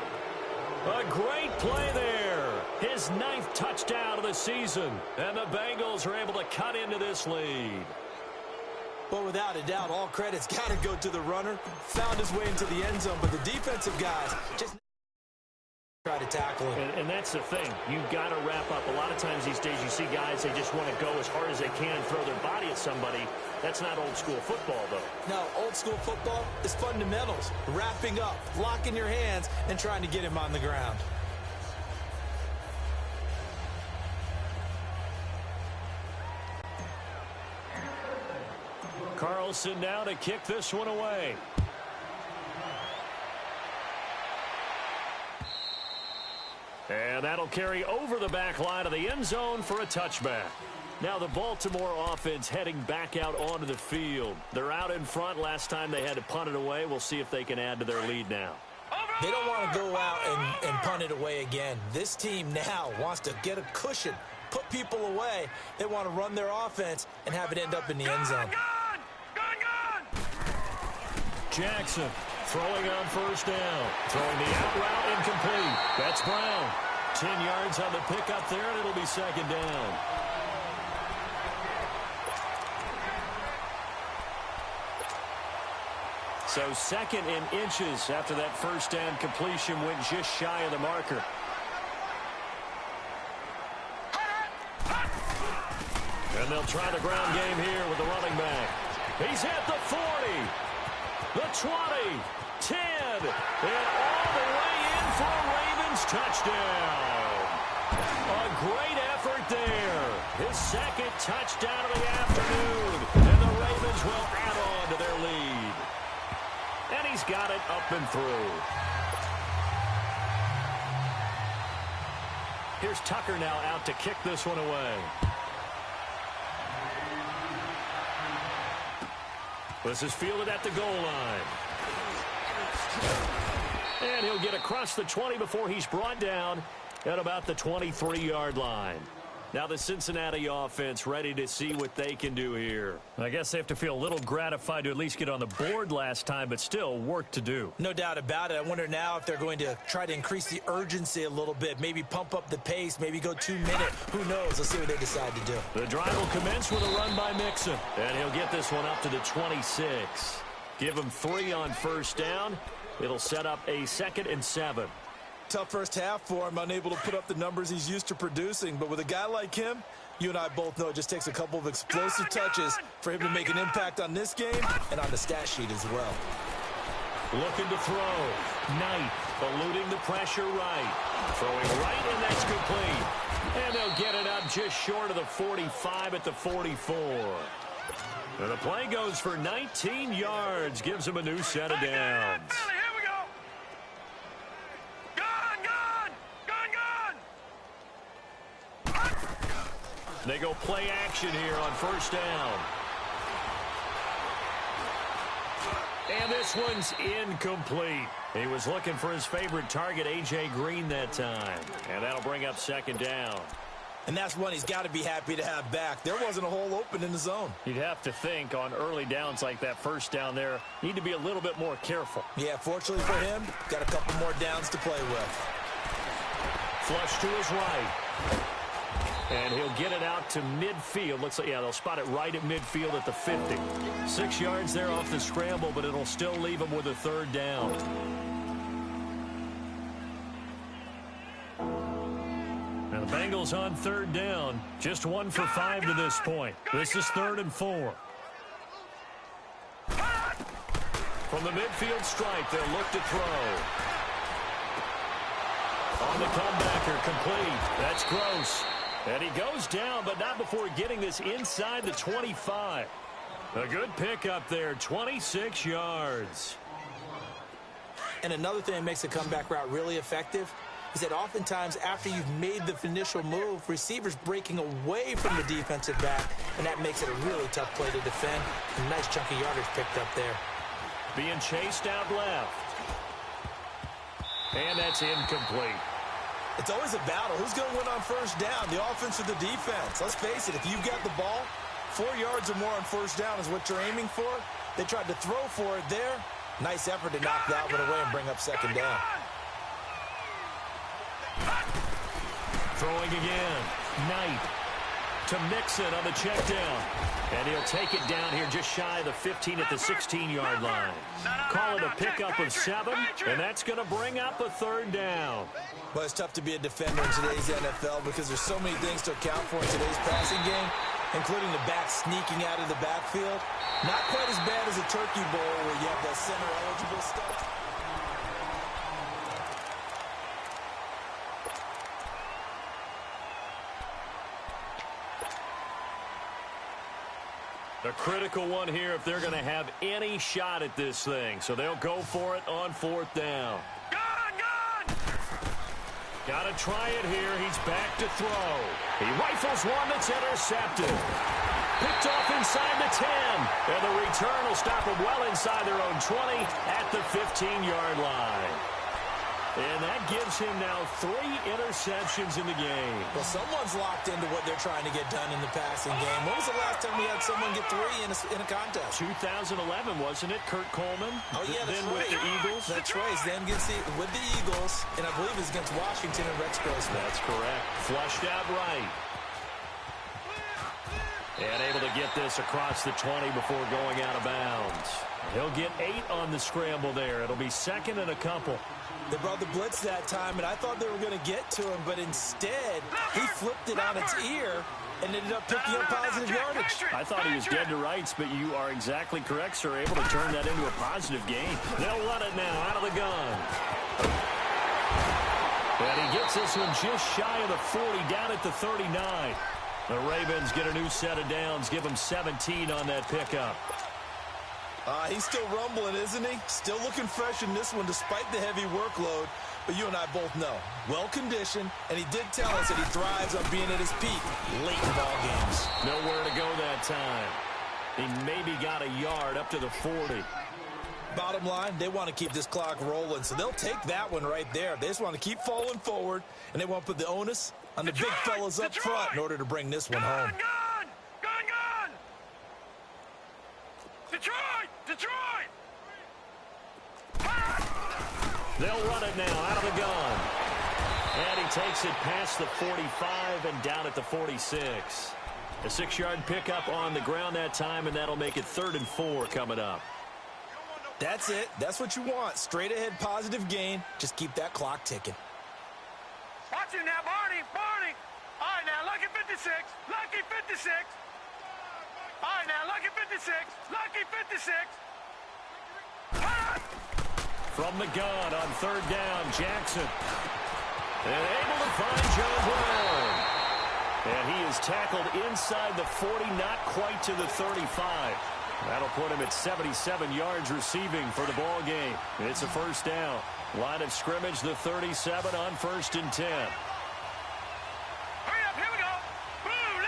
Speaker 2: A great play there. His 9th touchdown of the season. And the Bengals are able to cut into this lead.
Speaker 3: Well, without a doubt, all credit's got to go to the runner. Found his way into the end zone, but the defensive guys just try to tackle him.
Speaker 2: And that's the thing. You've got to wrap up. A lot of times these days you see guys, they just want to go as hard as they can, throw their body at somebody. That's not old school football, though.
Speaker 3: No, old school football is fundamentals. Wrapping up, locking your hands, and trying to get him on the ground.
Speaker 2: Carlson now to kick this one away. And that'll carry over the back line of the end zone for a touchback. Now the Baltimore offense heading back out onto the field. They're out in front. Last time they had to punt it away. We'll see if they can add to their lead now.
Speaker 3: They don't want to go out and punt it away again. This team now wants to get a cushion, put people away. They want to run their offense and have it end up in the end zone.
Speaker 2: Jackson throwing on first down. Throwing the out route incomplete. That's Brown. 10 yards on the pickup there, and it'll be second down. So second in inches after that first down completion went just shy of the marker. And they'll try the ground game here with the running back. He's at the 40, the 20, 10, and all the way in for a Ravens touchdown. A great effort there. His second touchdown of the afternoon. And the Ravens will add on to their lead. And he's got it up and through. Here's Tucker now out to kick this one away. This is fielded at the goal line. And he'll get across the 20 before he's brought down at about the 23-yard line. Now the Cincinnati offense ready to see what they can do here. I guess they have to feel a little gratified to at least get on the board last time, but still work to do.
Speaker 3: No doubt about it. I wonder now if they're going to try to increase the urgency a little bit, maybe pump up the pace, maybe go 2 minute. Who knows? Let's see what they decide to do.
Speaker 2: The drive will commence with a run by Mixon, and he'll get this one up to the 26. Give him 3 on first down. It'll set up a 2nd and 7.
Speaker 3: Tough first half for him, unable to put up the numbers he's used to producing. But with a guy like him, you and I both know it just takes a couple of explosive touches for him to make an impact on this game and on the stat sheet as well.
Speaker 2: Looking to throw. Knight eluding the pressure right. Throwing right, and that's complete. And they'll get it up just short of the 45 at the 44. And the play goes for 19 yards. Gives him a new set of downs. They go play action here on first down. And this one's incomplete. He was looking for his favorite target, A.J. Green, that time. And that'll bring up second down.
Speaker 3: And that's one he's got to be happy to have back. There wasn't a hole open in the zone.
Speaker 2: You'd have to think on early downs like that first down there, need to be a little bit more careful.
Speaker 3: Yeah, fortunately for him, got a couple more downs to play with.
Speaker 2: Flush to his right. And he'll get it out to midfield. Looks like, yeah, they'll spot it right at midfield at the 50. 6 yards there off the scramble, but it'll still leave him with a third down. And the Bengals on third down. Just 1 for 5 to this point. This is 3rd and 4. From the midfield stripe, they'll look to throw. On the comebacker, complete. That's Gross. And he goes down, but not before getting this inside the 25. A good pickup there, 26 yards.
Speaker 3: And another thing that makes the comeback route really effective is that oftentimes after you've made the initial move, receivers breaking away from the defensive back, and that makes it a really tough play to defend. A nice chunk of yardage picked up there.
Speaker 2: Being chased out left. And that's incomplete.
Speaker 3: It's always a battle. Who's going to win on first down, the offense or the defense? Let's face it, if you've got the ball, 4 yards or more on first down is what you're aiming for. They tried to throw for it there. Nice effort to knock that one away and bring up second down.
Speaker 2: Throwing again. Knight to Mixon on the check down. And he'll take it down here just shy of the 15 at the 16-yard line. Call it a pickup of 7, and that's going to bring up a third down.
Speaker 3: Well, it's tough to be a defender in today's NFL because there's so many things to account for in today's passing game, including the back sneaking out of the backfield. Not quite as bad as a turkey bowl where you have that center-eligible stuff.
Speaker 2: A critical one here if they're going to have any shot at this thing. So they'll go for it on 4th down. Got to try it here. He's back to throw. He rifles one that's intercepted. Picked off inside the 10. And the return will stop him well inside their own 20 at the 15-yard line. And that gives him now 3 interceptions in the game.
Speaker 3: Well, someone's locked into what they're trying to get done in the passing game. When was the last time we had someone get 3 in a contest?
Speaker 2: 2011, wasn't it? Kurt Coleman?
Speaker 3: Oh, yeah, that's
Speaker 2: then
Speaker 3: right.
Speaker 2: with the Eagles.
Speaker 3: That's right. Then with the Eagles, and I believe it's against Washington and Rex Grossman.
Speaker 2: That's correct. Flushed out right. And able to get this across the 20 before going out of bounds. He'll get 8 on the scramble there. It'll be second and a couple.
Speaker 3: They brought the blitz that time, and I thought they were going to get to him, but instead, he flipped it on its ear and ended up picking up positive yardage.
Speaker 2: I thought he was dead to rights, but you are exactly correct, sir. Able to turn that into a positive gain. They'll run it now out of the gun. And he gets this one just shy of the 40, down at the 39. The Ravens get a new set of downs, give them 17 on that pickup.
Speaker 3: He's still rumbling, isn't he? Still looking fresh in this one despite the heavy workload. But you and I both know, well-conditioned, and he did tell us that he thrives on being at his peak late in ball games.
Speaker 2: Nowhere to go that time. He maybe got a yard up to the 40.
Speaker 3: Bottom line, they want to keep this clock rolling, so they'll take that one right there. They just want to keep falling forward, and they want to put the onus on the big fellas up front in order to bring this one home.
Speaker 4: Gun! Detroit!
Speaker 2: They'll run it now out of the gun. And he takes it past the 45 and down at the 46. A 6-yard pickup on the ground that time, and that'll make it 3rd and 4 coming up.
Speaker 3: That's it. That's what you want. Straight ahead positive gain. Just keep that clock ticking.
Speaker 4: Watch him now, Barney. All right, now, lucky 56. All right, now, lucky 56.
Speaker 2: From the gun on 3rd down, Jackson. And able to find Joe Brown. And he is tackled inside the 40, not quite to the 35. That'll put him at 77 yards receiving for the ball game. It's a 1st down. Line of scrimmage, the 37 on 1st and 10.
Speaker 4: Hurry up, here we go. Blue 90.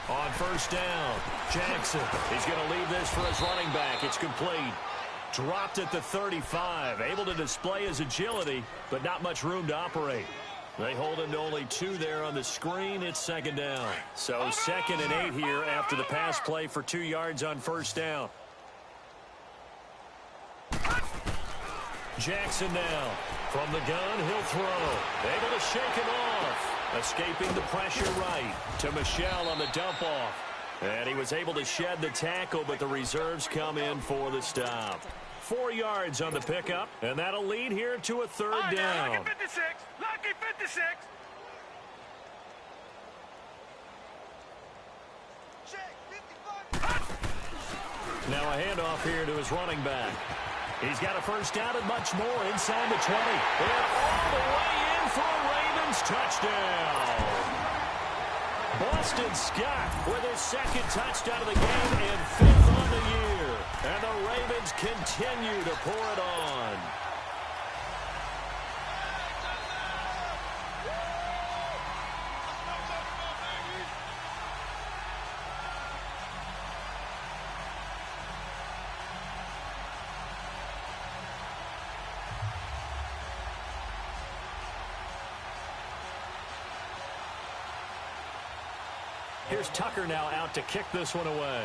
Speaker 2: On 1st down, Jackson. He's going to leave this for his running back. It's complete. Dropped at the 35. Able to display his agility, but not much room to operate. They hold him to only 2 there on the screen. It's 2nd down. So 2nd and 8 here after the pass play for 2 yards on 1st down. Jackson now. From the gun, he'll throw. Able to shake him off. Escaping the pressure right to Michel on the dump-off. And he was able to shed the tackle, but the reserves come in for the stop. 4 yards on the pickup, and that'll lead here to a 3rd down.
Speaker 4: Lucky 56.
Speaker 5: Check, 55.
Speaker 2: Now a handoff here to his running back. He's got a 1st down and much more inside the 20. And all the way in for a Ravens touchdown. Boston Scott with his 2nd touchdown of the game and 5th on the year. And the Ravens continue to pour it on. Here's Tucker now out to kick this one away.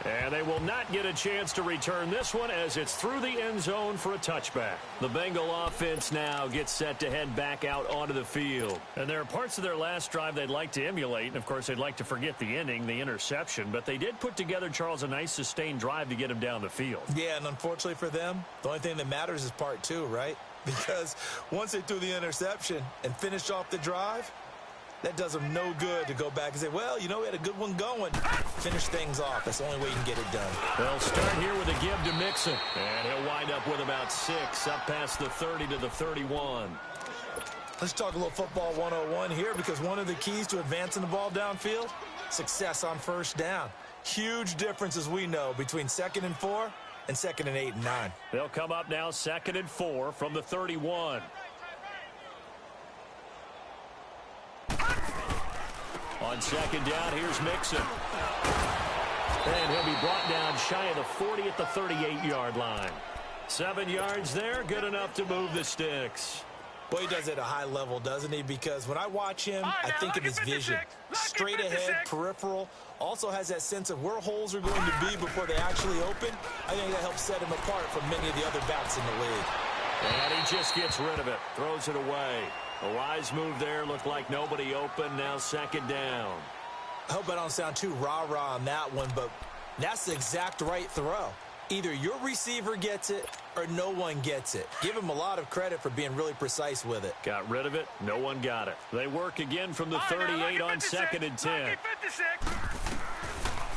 Speaker 2: And they will not get a chance to return this one as it's through the end zone for a touchback. The Bengal offense now gets set to head back out onto the field. And there are parts of their last drive they'd like to emulate. And, of course, they'd like to forget the ending, the interception. But they did put together, Charles, a nice sustained drive to get him down the field.
Speaker 3: Yeah, and unfortunately for them, the only thing that matters is part 2, right? Because once they threw the interception and finished off the drive, that does them no good to go back and say, well, you know, we had a good one going. Finish things off. That's the only way you can get it done.
Speaker 2: They'll start here with a give to Mixon. And he'll wind up with about 6 up past the 30 to the 31.
Speaker 3: Let's talk a little football 101 here, because one of the keys to advancing the ball downfield, success on 1st down. Huge difference, as we know, between 2nd and 4 and 2nd and 8 and 9.
Speaker 2: They'll come up now 2nd and 4 from the 31. On second down, here's Mixon. And he'll be brought down shy of the 40 at the 38-yard line. 7 yards there, good enough to move the sticks.
Speaker 3: Well, he does it at a high level, doesn't he? Because when I watch him, I think of his vision. Straight ahead, peripheral. Also has that sense of where holes are going to be before they actually open. I think that helps set him apart from many of the other backs in the league.
Speaker 2: And he just gets rid of it, throws it away. A wise move there, looked like nobody open, now second down.
Speaker 3: I hope I don't sound too rah-rah on that one, but that's the exact right throw. Either your receiver gets it or no one gets it. Give him a lot of credit for being really precise with it.
Speaker 2: Got rid of it. No one got it. They work again from the 38 on second and 10.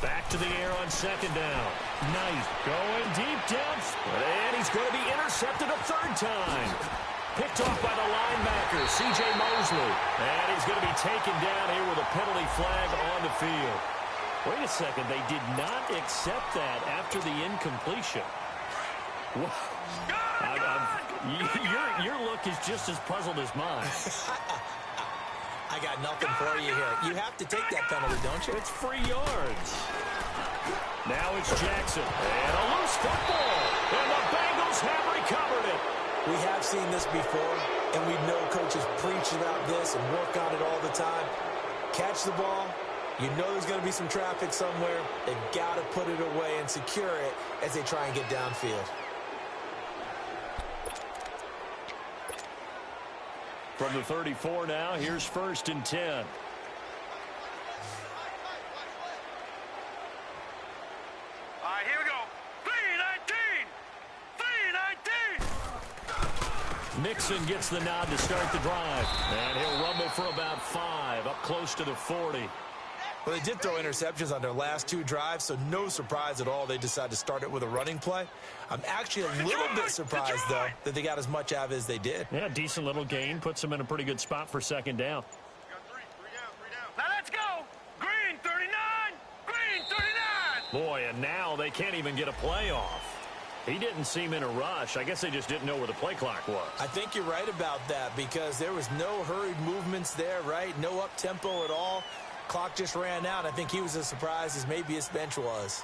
Speaker 2: Back to the air on second down. Knight going deep down. And he's going to be intercepted a third time. Picked off by the linebacker, C.J. Mosley. And he's going to be taken down here with a penalty flag on the field. Wait a second. They did not accept that after the incompletion. Your look is just as puzzled as mine.
Speaker 3: I got nothing for you here. You have to take that penalty, don't you?
Speaker 2: It's free yards. Now it's Jackson. And a loose football. And the Bengals have recovered it.
Speaker 3: We have seen this before, and we know coaches preach about this and work on it all the time. Catch the ball. You know there's going to be some traffic somewhere. They've got to put it away and secure it as they try and get downfield.
Speaker 2: From the 34 now, here's first and 10.
Speaker 4: All right, here we go. 3-19.
Speaker 2: Mixon gets the nod to start the drive. And he'll rumble for about 5, up close to the 40.
Speaker 3: Well, they did throw interceptions on their last 2 drives, so no surprise at all they decided to start it with a running play. I'm actually a little bit surprised, though, that they got as much out of it as they did.
Speaker 2: Yeah, decent little gain. Puts them in a pretty good spot for second down.
Speaker 4: Now let's go. Green 39. Green 39.
Speaker 2: Boy, and now they can't even get a play off. He didn't seem in a rush. I guess they just didn't know where the play clock was.
Speaker 3: I think you're right about that because there was no hurried movements there, right? No up-tempo at all. Clock just ran out. I think he was as surprised as maybe his bench was.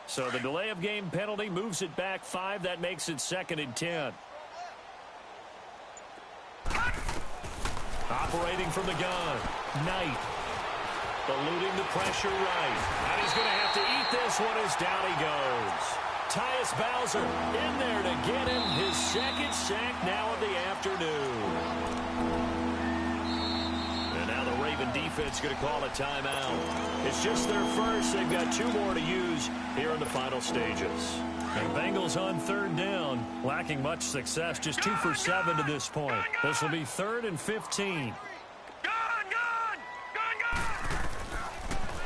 Speaker 2: So the delay of game penalty moves it back 5. That makes it second and 10. Operating from the gun. Knight. Eluding the pressure right. And he's going to have to eat this one as down he goes. Tyus Bowser in there to get him his second sack now of the afternoon. And now the Raven defense going to call a timeout. It's just their first. They've got 2 more to use here in the final stages. And Bengals on third down, lacking much success, just 2 for 7 to this point. This will be 3rd and 15.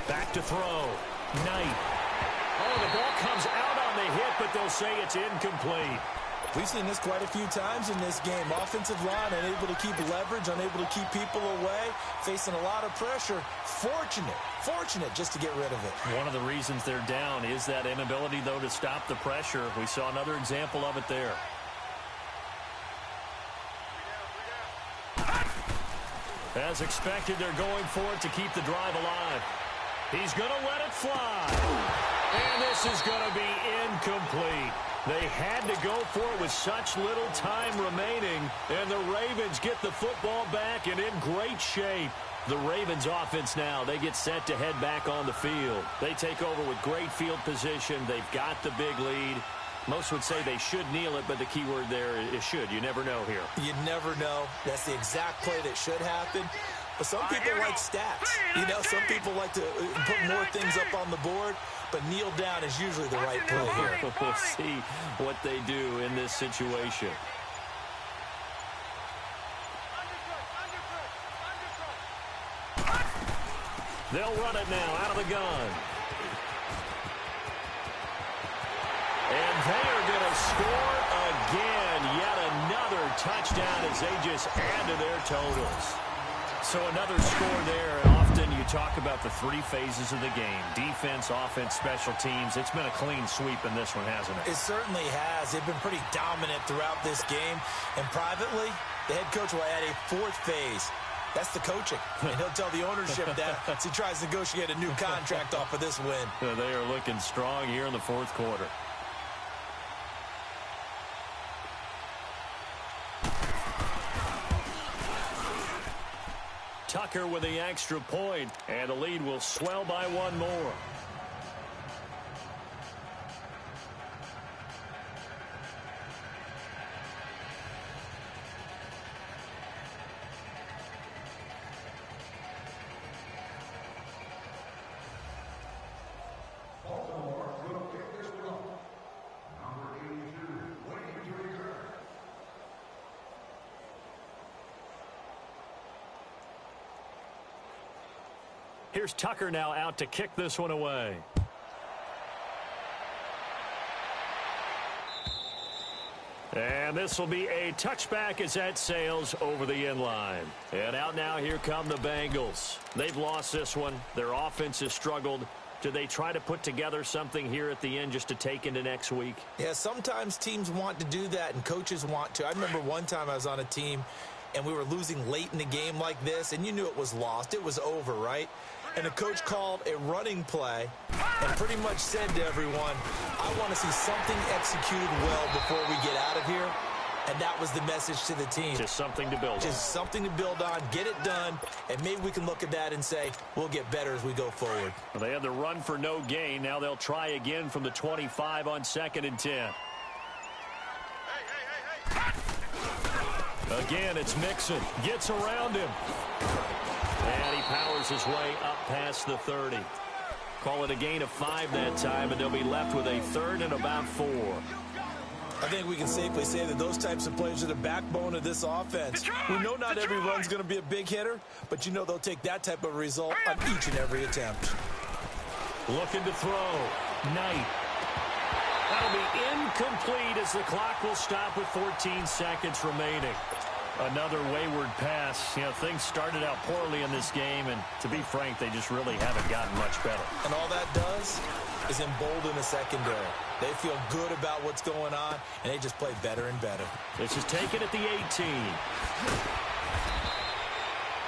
Speaker 2: Back to throw. Knight. Oh, the ball comes out on the hit, but they'll say it's incomplete.
Speaker 3: We've seen this quite a few times in this game. Offensive line unable to keep leverage, unable to keep people away, facing a lot of pressure. Fortunate just to get rid of it.
Speaker 2: One of the reasons they're down is that inability, though, to stop the pressure. We saw another example of it there. As expected, they're going for it to keep the drive alive. He's going to let it fly. And this is going to be incomplete. They had to go for it with such little time remaining, and the Ravens get the football back and in great shape. The Ravens offense now, they get set to head back on the field. They take over with great field position. They've got the big lead. Most would say they should kneel it, but the key word there is should. You never know here.
Speaker 3: You never know. That's the exact play that should happen. But some people like stats. You know, some people like to put more things up on the board, but kneel down is usually the right play here.
Speaker 2: We'll see what they do in this situation. They'll run it now out of the gun. And they are going to score again. Yet another touchdown as they just add to their totals. So another score there, and often you talk about the three phases of the game: defense, offense, special teams. It's been a clean sweep in this one, hasn't it?
Speaker 3: It certainly has. They've been pretty dominant throughout this game. And privately, the head coach will add a fourth phase. That's the coaching. And he'll tell the ownership that as he tries to negotiate a new contract off of this win.
Speaker 2: They are looking strong here in the fourth quarter. Tucker with the extra point, and the lead will swell by one more. Here's Tucker now out to kick this one away. And this will be a touchback as that sails over the end line. And out now, here come the Bengals. They've lost this one. Their offense has struggled. Do they try to put together something here at the end just to take into next week?
Speaker 3: Yeah, sometimes teams want to do that and coaches want to. I remember one time I was on a team and we were losing late in the game like this, and you knew it was lost. It was over, right? And the coach called a running play and pretty much said to everyone, I want to see something executed well before we get out of here. And that was the message to the team.
Speaker 2: Just something to build on.
Speaker 3: Just something to build on, get it done, and maybe we can look at that and say, we'll get better as we go forward.
Speaker 2: Well, they had the run for no gain. Now they'll try again from the 25 on 2nd and 10. Again, it's Mixon. Gets around him. And he powers his way up past the 30. Call it a gain of 5 that time, and they'll be left with a 3rd and about 4.
Speaker 3: I think we can safely say that those types of plays are the backbone of this offense. We know not every run's going to be a big hitter, but you know they'll take that type of result on each and every attempt.
Speaker 2: Looking to throw. Knight. That'll be incomplete as the clock will stop with 14 seconds remaining. Another wayward pass. You know, things started out poorly in this game, and to be frank, they just really haven't gotten much better.
Speaker 3: And all that does is embolden the secondary. They feel good about what's going on, and they just play better and better.
Speaker 2: This is taken at the 18.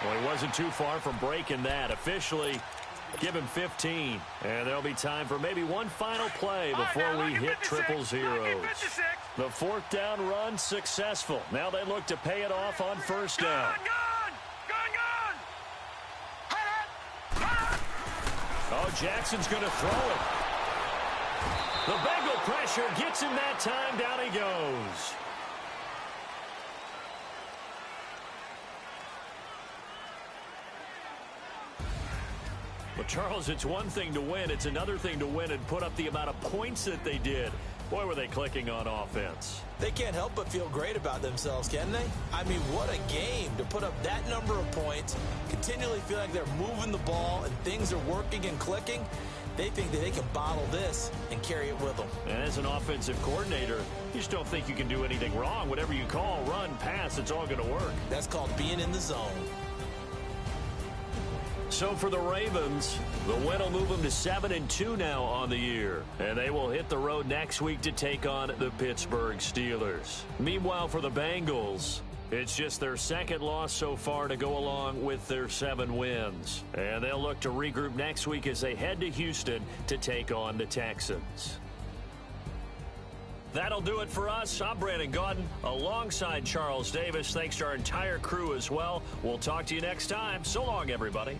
Speaker 2: Well, he wasn't too far from breaking that. Officially, give him 15. And there'll be time for maybe one final play before we hit triple zeros. The 4th down run successful. Now they look to pay it off on 1st down. Oh, Jackson's going to throw it. The Bengal pressure gets him that time. Down he goes. Well, Charles, it's one thing to win. It's another thing to win and put up the amount of points that they did. Boy, were they clicking on offense.
Speaker 3: They can't help but feel great about themselves, can they? I mean, what a game to put up that number of points, continually feel like they're moving the ball and things are working and clicking. They think that they can bottle this and carry it with them.
Speaker 2: And as an offensive coordinator, you just don't think you can do anything wrong. Whatever you call, run, pass, it's all going to work.
Speaker 3: That's called being in the zone.
Speaker 2: So for the Ravens, the win will move them to 7-2 now on the year. And they will hit the road next week to take on the Pittsburgh Steelers. Meanwhile, for the Bengals, it's just their 2nd loss so far to go along with their 7 wins. And they'll look to regroup next week as they head to Houston to take on the Texans. That'll do it for us. I'm Brandon Gaudin alongside Charles Davis. Thanks to our entire crew as well. We'll talk to you next time. So long, everybody.